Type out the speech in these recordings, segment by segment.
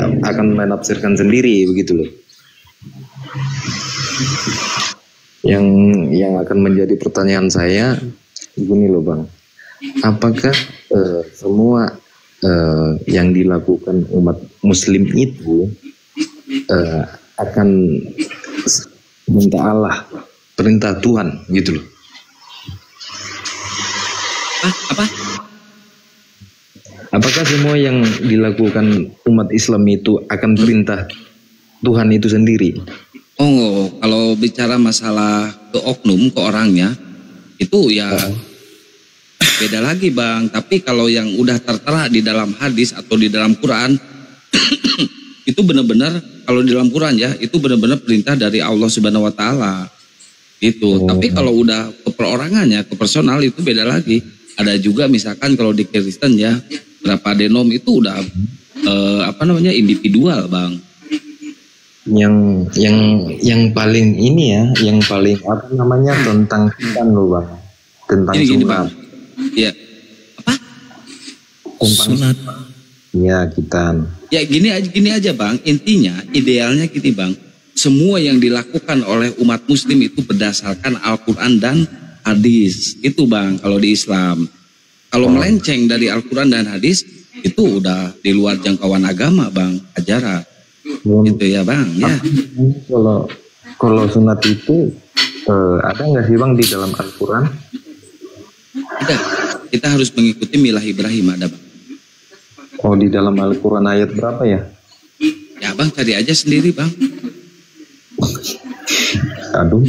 akan menafsirkan sendiri begitu loh. Yang akan menjadi pertanyaan saya gini loh Bang, apakah semua yang dilakukan umat Muslim itu akan minta Allah, perintah Tuhan gitu loh? Apa? Apakah semua yang dilakukan umat Islam itu akan perintah Tuhan itu sendiri? Oh, kalau bicara masalah ke oknum, ke orangnya, itu ya beda lagi Bang. Tapi kalau yang udah tertera di dalam hadis atau di dalam Quran, itu benar-benar, kalau di dalam Quran ya, itu benar-benar perintah dari Allah Subhanahu Wa Taala. Itu. Tapi kalau udah ke perorangannya, ke personal itu beda lagi. Ada juga misalkan kalau di Kristen ya, berapa denom itu udah individual Bang. Yang paling ini ya, yang paling tentang kitan loh Bang, tentang gini Bang. Ya. Apa? Sunat. Ya, kitan. Ya gini aja Bang, intinya idealnya gini Bang. Semua yang dilakukan oleh umat Muslim itu berdasarkan Al-Quran dan hadis. Itu Bang kalau di Islam. Kalau melenceng dari Al-Quran dan hadis, itu udah di luar jangkauan agama Bang, ajaran. Gitu ya Bang ya. Kalau sunat itu ada nggak sih Bang di dalam Al-Quran? Tidak. Kita harus mengikuti milah Ibrahim, ada Bang. Oh, di dalam Al-Quran ayat berapa ya? Ya Bang, cari aja sendiri Bang. Aduh,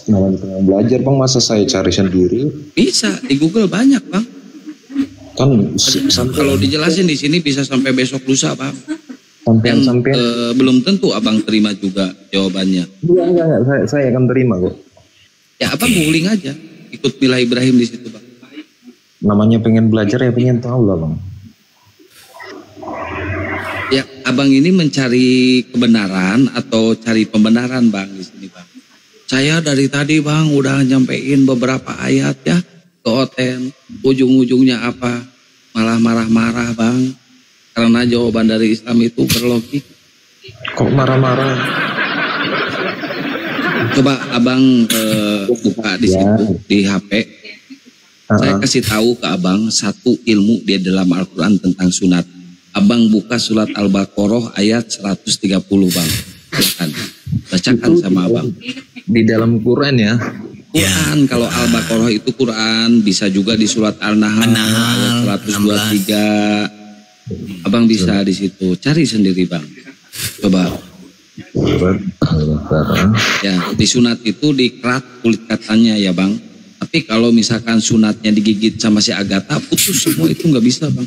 namanya belajar Bang, masa saya cari sendiri? Bisa, di Google banyak Bang. Kan kalau dijelasin di sini bisa sampai besok lusa Bang. Sampai belum tentu Abang terima juga jawabannya. Enggak, saya akan terima kok. Ya Abang googling aja, ikut milah Ibrahim di situ Bang. Namanya pengen belajar ya, pengen tahu lah Bang. Ya, Abang ini mencari kebenaran atau cari pembenaran Bang di sini Bang. Saya dari tadi Bang udah nyampein beberapa ayat ya ke Oten. Ujung-ujungnya apa? Malah marah-marah Bang. Karena jawaban dari Islam itu berlogik. Kok marah-marah? Coba Abang buka di situ di HP. Saya kasih tahu ke Abang satu ilmu di dalam Al-Quran tentang sunat. Abang buka surat Al-Baqarah ayat 130 Bang. Silakan. Bacakan sama Abang. Di dalam Quran ya? Quran, kalau Al-Baqarah itu Quran, bisa juga di surat Al-Nahl ayat 123. Abang bisa di situ. Cari sendiri Bang. Coba. Ya, di sunat itu dikerat kulit katanya ya Bang. Tapi kalau misalkan sunatnya digigit sama si Agatha, putus semua itu nggak bisa Bang.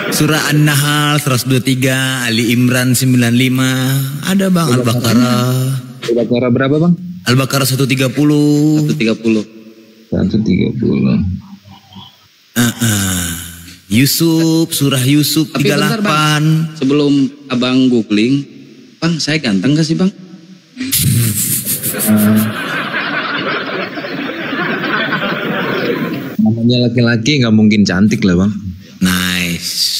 Surah An-Nahl 123, Ali Imran 95, ada Bang. Al-Baqarah. Al-Baqarah berapa Bang? Al-Baqarah 130. 130. Yusuf, surah Yusuf 38. Tapi bentar, Bang. Sebelum Abang googling, Bang, saya ganteng gak sih Bang? Namanya laki-laki nggak mungkin cantik lah Bang. Nice.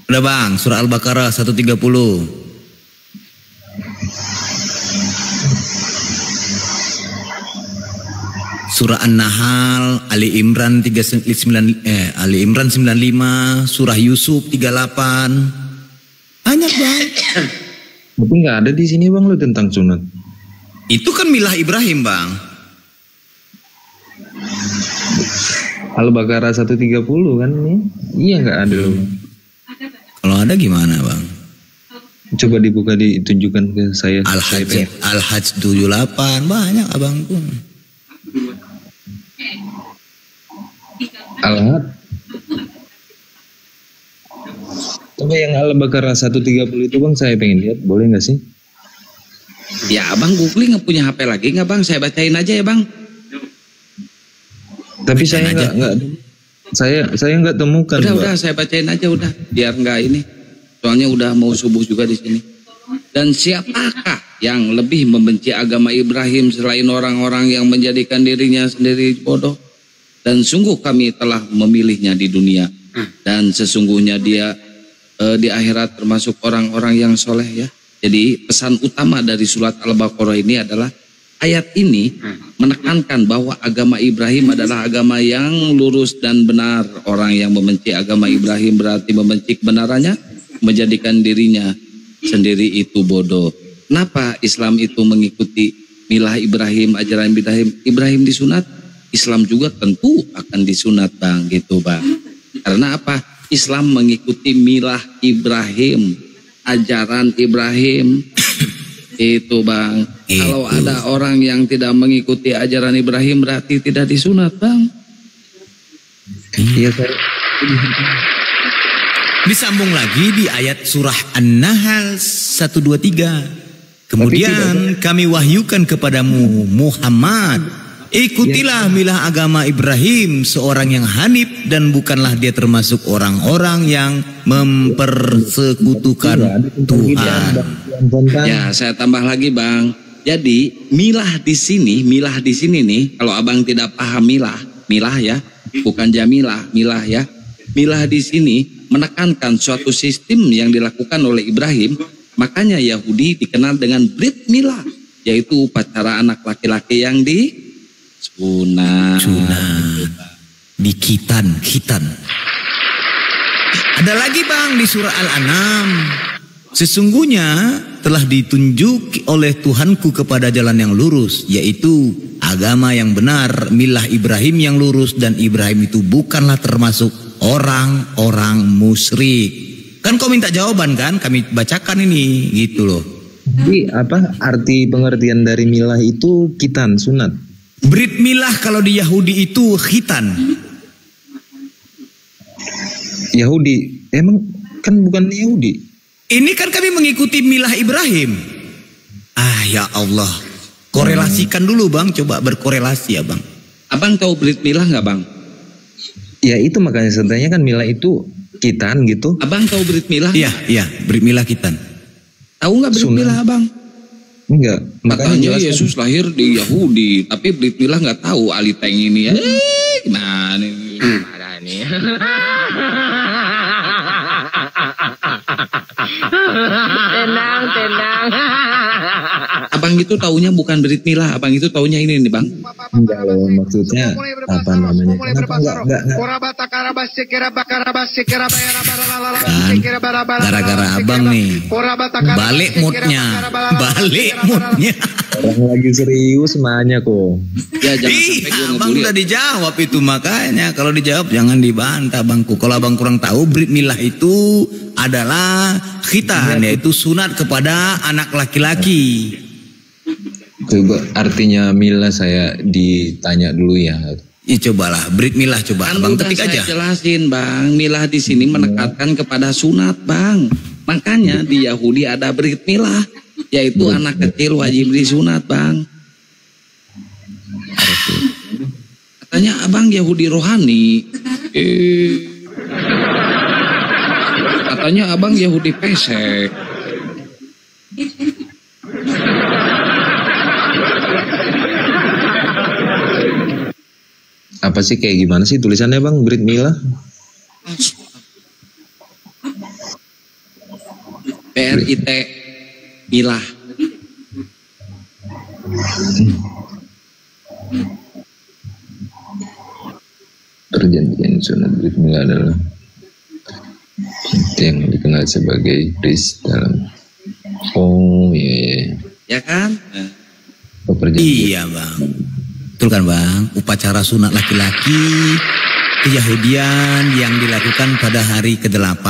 Udah Bang, surah Al-Baqarah 130. Surah An-Nahl, Ali Imran 95, surah Yusuf 38. Banyak Bang. Tapi nggak ada di sini Bang lo tentang sunat. Itu kan milah Ibrahim Bang. Al-Baqarah 130 kan ini? Iya nggak ada loh. Kalau ada gimana Bang? Coba dibuka, ditunjukkan ke saya. Al-Hajj 78 banyak abangku. Al-Hajj. Coba yang Al-Baqarah 130 itu Bang, saya pengen lihat, boleh nggak sih? Ya Abang googling, nggak punya HP lagi nggak Bang? Saya bacain aja ya Bang. Tapi saya nggak saya nggak temukan. Udah saya bacain aja udah, biar nggak ini. Soalnya udah mau subuh juga di sini. Dan siapakah yang lebih membenci agama Ibrahim selain orang-orang yang menjadikan dirinya sendiri bodoh? Dan sungguh kami telah memilihnya di dunia, dan sesungguhnya dia di akhirat termasuk orang-orang yang soleh ya. Jadi pesan utama dari surat Al-Baqarah ini adalah ayat ini menekankan bahwa agama Ibrahim adalah agama yang lurus dan benar. Orang yang membenci agama Ibrahim berarti membenci kebenarannya, menjadikan dirinya sendiri itu bodoh. Kenapa Islam itu mengikuti milah Ibrahim, ajaran Ibrahim disunat? Islam juga tentu akan disunat bang, gitu bang. Karena apa? Islam mengikuti milah Ibrahim, ajaran Ibrahim. Itu bang. Kalau ada orang yang tidak mengikuti ajaran Ibrahim berarti tidak disunat bang. Iya saya. Disambung lagi di ayat surah An-Nahl 123. Kemudian kami wahyukan kepadamu Muhammad, ikutilah milah agama Ibrahim, seorang yang hanif dan bukanlah dia termasuk orang-orang yang mempersekutukan Tuhan. Ya, saya tambah lagi bang. Jadi milah di sini nih, kalau abang tidak paham milah ya, bukan jamilah, milah ya. Milah di sini menekankan suatu sistem yang dilakukan oleh Ibrahim. Makanya Yahudi dikenal dengan Brit Milah, yaitu upacara anak laki-laki yang disunat. Di khitan. Ada lagi bang di surah Al-An'am. Sesungguhnya telah ditunjuk oleh Tuhanku kepada jalan yang lurus, yaitu agama yang benar, milah Ibrahim yang lurus, dan Ibrahim itu bukanlah termasuk orang-orang musyrik. Kan kau minta jawaban kan, kami bacakan ini, gitu loh. Jadi apa arti pengertian dari milah itu khitan, sunat? Brit milah kalau di Yahudi itu khitan. Yahudi, emang kan bukan Yahudi. Ini kan kami mengikuti milah Ibrahim. Ya Allah. Korelasikan dulu bang, coba berkorelasi ya bang. Abang tahu Brit Milah nggak bang? Ya itu makanya sebenarnya kan milah itu khitan gitu. Abang tahu Brit Milah? Iya, Brit milah khitan. Tahu nggak Brit Milah abang? Enggak. Makanya Yesus lahir di Yahudi, tapi Brit Milah nggak tahu Ali Teng ini ya. Gimana ini? Gimana nih? Tenang. Abang itu taunya bukan Brit Milah, abang itu taunya ini nih bang. Enggak loh, maksudnya apa namanya? Gara-gara abang nih, balik moodnya. Orang lagi serius nanya kok. Ya jangan sampai gue abang ngebully. udah dijawab itu, makanya kalau dijawab jangan dibantah bangku. Kalau abang kurang tahu, Brit Milah itu adalah khitan, yaitu sunat kepada anak laki-laki. Coba artinya milah saya ditanya dulu ya. Cobalah Brit Milah, coba Kan abang udah ketik saya aja. jelasin bang, milah di sini menekankan kepada sunat bang. Makanya di Yahudi ada Brit Milah, yaitu anak kecil wajib disunat bang. Katanya abang Yahudi rohani. Katanya abang Yahudi pesek. Apa sih kayak gimana sih tulisannya bang Brit Milah? BRIT Milah. Perjanjian sunat Brit Milah adalah yang dikenal sebagai Kris dalam Ya kan? perjanjian. Iya bang, betul kan bang? Upacara sunat laki-laki Keyahudian yang dilakukan pada hari ke-8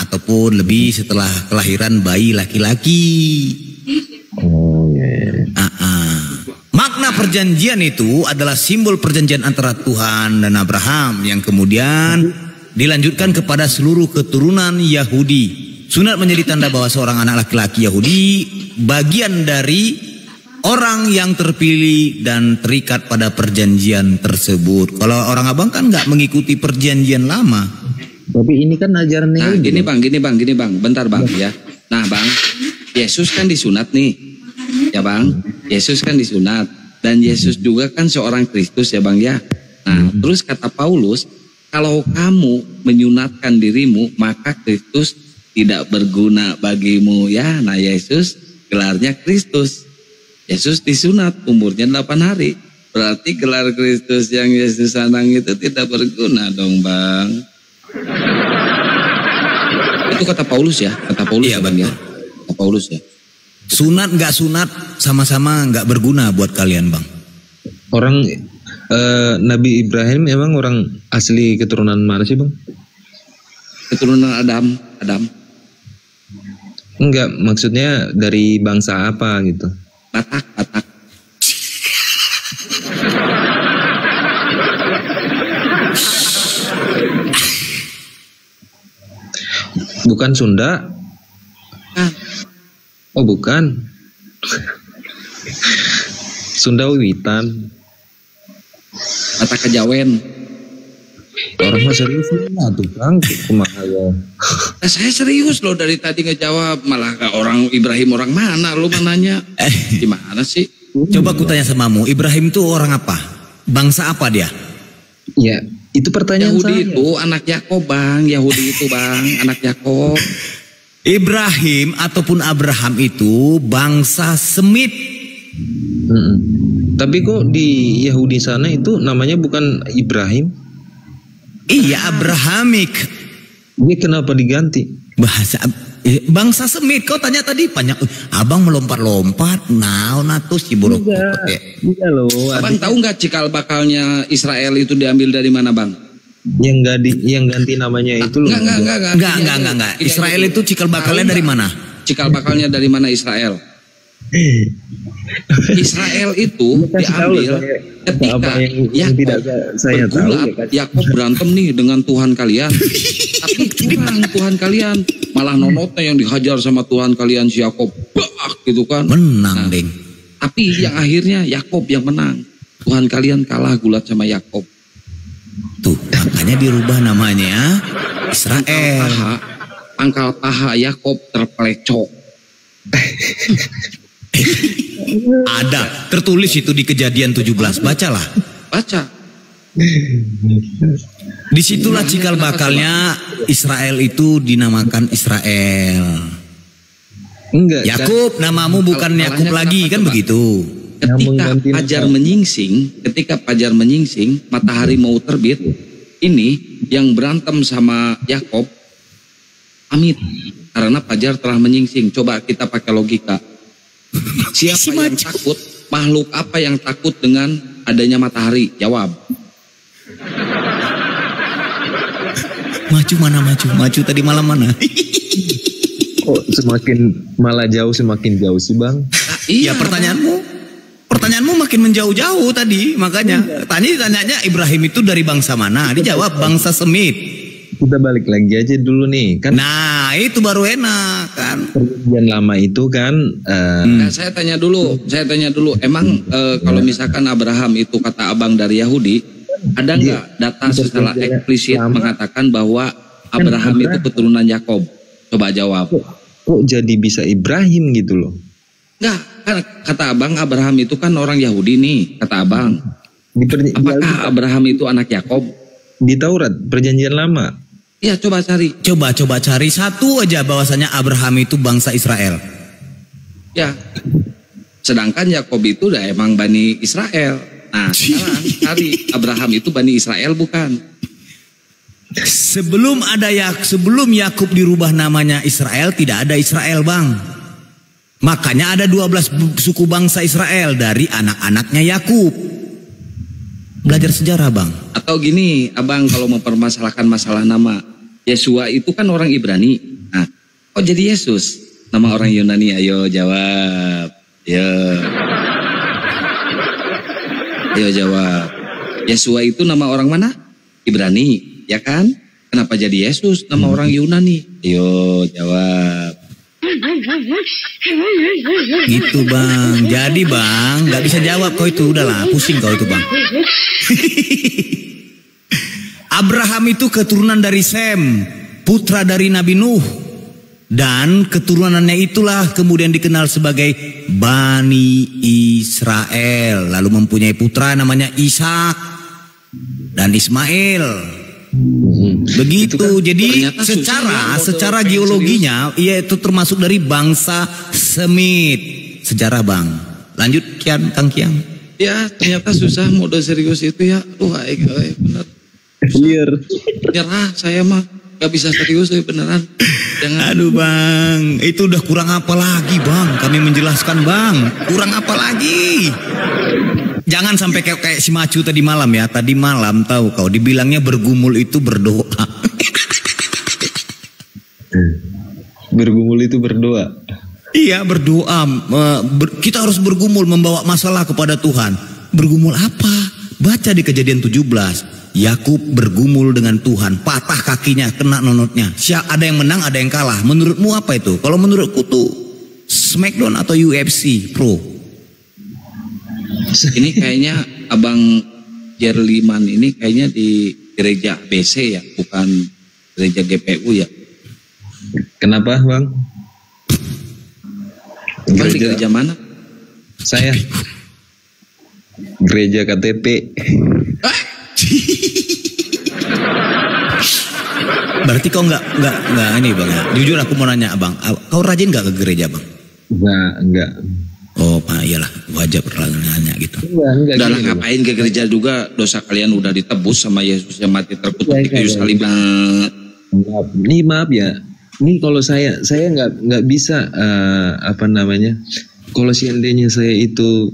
ataupun lebih setelah kelahiran bayi laki-laki. Makna perjanjian itu adalah simbol perjanjian antara Tuhan dan Abraham yang kemudian dilanjutkan kepada seluruh keturunan Yahudi. Sunat menjadi tanda bahwa seorang anak laki-laki Yahudi bagian dari orang yang terpilih dan terikat pada perjanjian tersebut. Kalau orang abang kan nggak mengikuti perjanjian lama. Tapi ini kan ajaran Nah Yahudi. gini bang, bentar bang ya. Nah bang, Yesus kan disunat nih. Ya Bang, Yesus kan disunat. Dan Yesus juga kan seorang Kristus ya Bang ya. Nah terus kata Paulus, kalau kamu menyunatkan dirimu, maka Kristus tidak berguna bagimu ya. Nah Yesus gelarnya Kristus. Yesus disunat umurnya 8 hari. Berarti gelar Kristus yang Yesus sanang itu tidak berguna dong Bang. Itu kata Paulus ya. Kata Paulus ya Bang ya. Kata Paulus ya. Sunat nggak sunat sama-sama nggak berguna buat kalian Bang. Orang Nabi Ibrahim emang orang asli keturunan mana sih Bang? Keturunan Adam. Enggak, maksudnya dari bangsa apa gitu? Batak. Bukan Sunda? Oh bukan. Sunda Wiwitan. Batak Kejawen. Orang mah serius lah tuh Bang, kumaha ya. Nah, saya serius loh dari tadi ngejawab, malah ke orang Ibrahim orang mana lu nanya? Gimana sih? Coba aku tanya samamu, Ibrahim itu orang apa? Bangsa apa dia? Ya, itu pertanyaan Yahudi saya. itu anak Yakob Bang, Yahudi itu Bang, anak Yakob. Ibrahim ataupun Abraham itu bangsa Semit. Tapi kok di Yahudi sana itu namanya bukan Ibrahim? Iya, Abrahamik. Ini kenapa diganti? Bangsa Semit. Kau tanya tadi banyak. Abang melompat-lompat. Naon atuh si buruk. Iya loh. Abang tahu nggak cikal bakalnya Israel itu diambil dari mana Bang? Yang ganti namanya itu loh. Enggak. Israel itu cikal bakalnya dari mana? Cikal bakalnya dari mana Israel? Israel itu diambil ketika Yakob berantem nih dengan Tuhan kalian. Tapi Tuhan kalian malah nonotnya yang dihajar sama Tuhan kalian si Yakob. Gitu kan. Menang, Ding. Tapi yang akhirnya Yakob yang menang. Tuhan kalian kalah gulat sama Yakob. Tuh, makanya dirubah namanya Israel. Pangkal paha Yakob terpelecok. Ada tertulis itu di Kejadian 17. Bacalah. Baca. Disitulah cikal bakalnya Israel itu dinamakan Israel. Enggak. Yakub, namamu bukan Yakub lagi kan begitu. Ketika Fajar menyingsing, matahari mau terbit, ini yang berantem sama Yakob amit karena Fajar telah menyingsing. Coba kita pakai logika. Siapa yang takut? Makhluk apa yang takut dengan adanya matahari? Jawab. Maju mana maju? Maju tadi malam mana? Kok semakin malah jauh semakin jauh sih Bang? Iya, pertanyaanmu makin menjauh-jauh tadi, makanya tanyanya Ibrahim itu dari bangsa mana? Dijawab bangsa Semit. Kita balik lagi aja dulu nih kan. Nah itu baru enak kan. Perjanjian lama itu kan. Saya tanya dulu. Emang kalau misalkan Abraham itu kata abang dari Yahudi, ada nggak data secara eksplisit mengatakan bahwa Abraham itu keturunan Yakob? Coba jawab. Kok jadi bisa Ibrahim gitu loh? Enggak, kan kata abang Abraham itu kan orang Yahudi nih, kata abang. Apakah Abraham itu anak Yakob? Di Taurat, perjanjian lama. Iya, coba cari. Coba cari satu aja bahwasanya Abraham itu bangsa Israel. Ya. Sedangkan Yakob itu udah emang Bani Israel. Nah, sekarang cari Abraham itu Bani Israel bukan? Sebelum Yakub dirubah namanya Israel, tidak ada Israel, Bang. Makanya ada 12 suku bangsa Israel dari anak-anaknya Yakub. Belajar sejarah, Bang. Atau gini, abang kalau mempermasalahkan masalah nama, Yesua itu kan orang Ibrani. Nah, kok jadi Yesus? Nama orang Yunani, ayo jawab. Ayo jawab. Yesua itu nama orang mana? Ibrani, ya kan? Kenapa jadi Yesus? Nama orang Yunani. Ayo jawab. Gitu Bang. Jadi Bang, nggak bisa jawab kau itu. Udahlah, pusing kau itu Bang. Abraham itu keturunan dari Sem, putra dari Nabi Nuh. Dan keturunannya itulah kemudian dikenal sebagai Bani Israel. Lalu mempunyai putra namanya Ishak dan Ismail. Begitu. Jadi secara geologinya ia itu termasuk dari bangsa Semit. Sejarah Bang. Lanjut Kang Kiang. Ya ternyata susah mode serius itu ya. Benar. Clear. Nyerah saya mah gak bisa serius beneran. Jangan. Aduh Bang, itu udah kurang apa lagi Bang? Kami menjelaskan Bang, kurang apa lagi? Jangan sampai kayak si Macu tadi malam ya. Tadi malam tahu kau dibilangnya bergumul itu berdoa. Bergumul itu berdoa. Iya berdoa. Kita harus bergumul membawa masalah kepada Tuhan. Bergumul apa? Baca di Kejadian 17. Yakub bergumul dengan Tuhan, patah kakinya, kena nonotnya. Ada yang menang, ada yang kalah. Menurutmu apa itu? Kalau menurutku tuh Smackdown atau UFC Pro. Ini kayaknya Abang Jerliman ini kayaknya di gereja BC ya, bukan gereja GPU ya. Kenapa Bang? Bang di gereja mana? Saya gereja KTP. Berarti kau nggak ini Bang ya? Jujur aku mau nanya Abang, kau rajin nggak ke gereja Bang? Enggak. Oh Pak, iyalah wajar nanya gitu. Enggak. Udah ngapain ke gereja juga, dosa kalian udah ditebus sama Yesus yang mati terkutuk di kayu salib. Maaf ya. Ini kalau saya nggak bisa kalau seandainya saya itu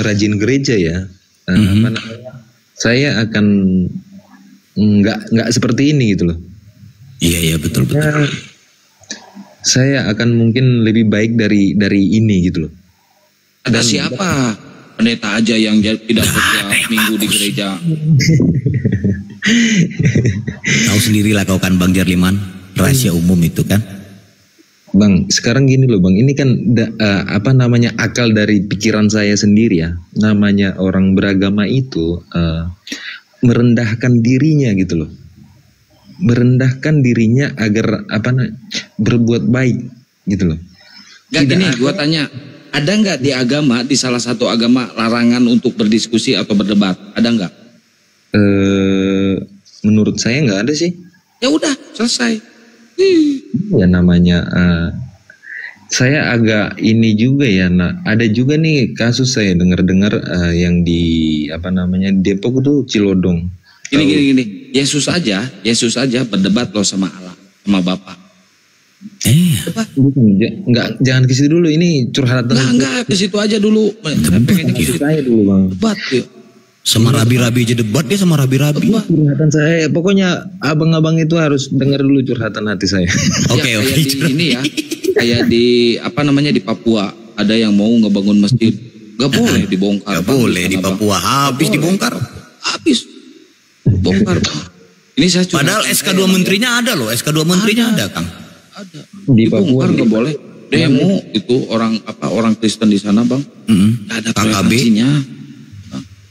rajin gereja ya, saya akan nggak seperti ini gitu loh. Iya betul. Saya akan mungkin lebih baik dari ini gitu loh. Ada siapa? Pendeta aja yang tidak setiap minggu di gereja. Tahu sendirilah kau kan Bang Jerliman, rahasia umum itu kan. Bang, sekarang gini loh Bang, ini kan akal dari pikiran saya sendiri ya. Namanya orang beragama itu merendahkan dirinya gitu loh. Merendahkan dirinya agar berbuat baik gitu loh. Gak gini, gua tanya, ada nggak di agama, di salah satu agama larangan untuk berdiskusi atau berdebat? Ada nggak? Menurut saya nggak ada sih. Ya udah, selesai. Ya namanya saya agak ini juga ya. Nah, ada juga nih kasus saya dengar yang di Depok itu Cilodong. Gini. Yesus aja berdebat loh sama Allah, sama Bapa. Jangan ke situ dulu, ini curhatan. Enggak, ke situ aja dulu. Pengen ke situ saya dulu Bang. Debat yuk. Sama rabi-rabi aja debat dia sama rabi-rabi. Curhatan saya, pokoknya abang-abang itu harus dengar dulu curhatan hati saya. Oke. Ini ya, kayak di di Papua ada yang mau ngebangun masjid, nggak boleh dibongkar. Nggak boleh di Papua, habis dibongkar. Habis bongkar. Ini saya padahal SK2 menterinya ada loh, SK2 menterinya ada Kang. Ada. Di Papua nggak boleh. Demo itu orang Kristen di sana Bang. Nggak ada toleransinya.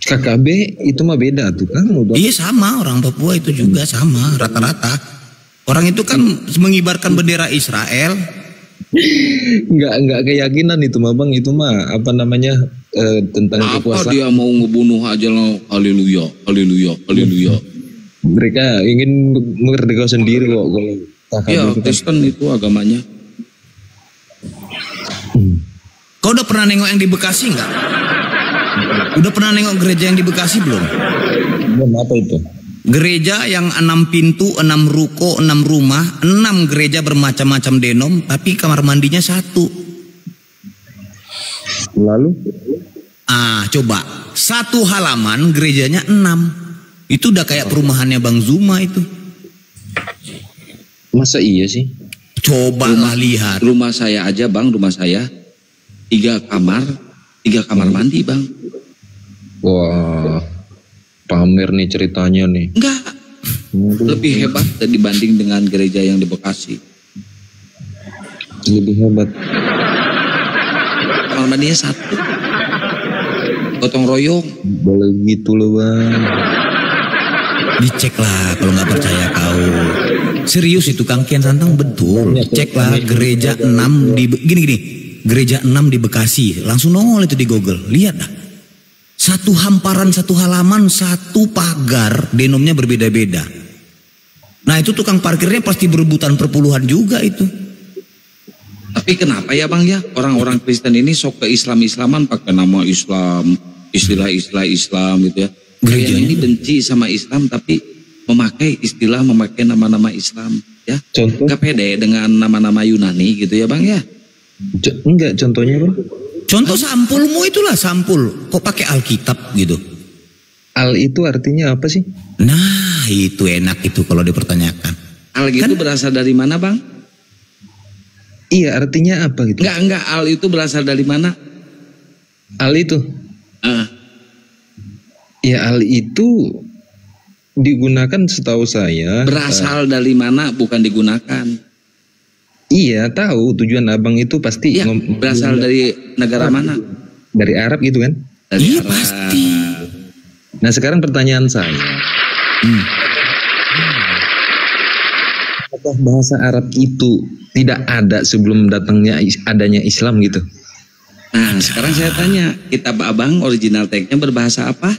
KKB itu mah beda tuh kan. Iya sama, orang Papua itu juga sama rata-rata. Orang itu kan mengibarkan bendera Israel. Nggak keyakinan itu mah Bang, itu mah tentang kekuasaan. Dia mau ngebunuh aja loh. Haleluya. Mereka ingin merdeka sendiri kok kalau KKB. Ya Kristen itu agamanya. Kau udah pernah nengok yang di Bekasi nggak? Udah pernah nengok gereja yang di Bekasi belum? Belum, apa itu? Gereja yang 6 pintu, 6 ruko, 6 rumah, 6 gereja bermacam-macam denom, tapi kamar mandinya 1. Lalu? Coba 1 halaman gerejanya 6. Itu udah kayak perumahannya Bang Zuma itu. Masa iya sih? Coba lihat. Rumah saya aja Bang, 3 kamar mandi Bang. Wah, pamer nih ceritanya nih. Enggak, lebih hebat dibanding dengan gereja yang di Bekasi. Lebih hebat. Kamar mandinya 1. Gotong royong. Boleh gitu loh Bang. Diceklah kalau nggak percaya kau. Serius itu Kang Kian Santang betul. Ceklah gereja 6 di gini. Gereja 6 di Bekasi. Langsung nongol itu di Google. Lihat dah. Satu hamparan, satu halaman, satu pagar, denomnya berbeda-beda. Nah itu tukang parkirnya pasti berebutan perpuluhan juga itu. Tapi kenapa ya Bang ya orang-orang Kristen ini sok ke Islam-Islaman pakai nama Islam, istilah-istilah Islam gitu ya. Gereja ini benci sama Islam tapi memakai nama-nama Islam ya. Contoh? Gak pede dengan nama-nama Yunani gitu ya Bang ya. Enggak, contohnya Bang. Contoh sampulmu itulah sampul. Kok pakai Alkitab gitu? Al itu artinya apa sih? Nah itu enak itu kalau dipertanyakan. Al gitu berasal dari mana Bang? Iya, artinya apa gitu? Enggak, al itu berasal dari mana? Al itu? Ah. Ya al itu digunakan setahu saya. Berasal dari mana bukan digunakan. Iya, tahu tujuan abang itu pasti. Iya, berasal dari negara mana? Dari Arab gitu kan? Dari Iya Arab. pasti. Nah sekarang pertanyaan saya. Apakah bahasa Arab itu tidak ada sebelum datangnya adanya Islam gitu? Nah sekarang saya tanya, kitab abang original teksnya berbahasa apa?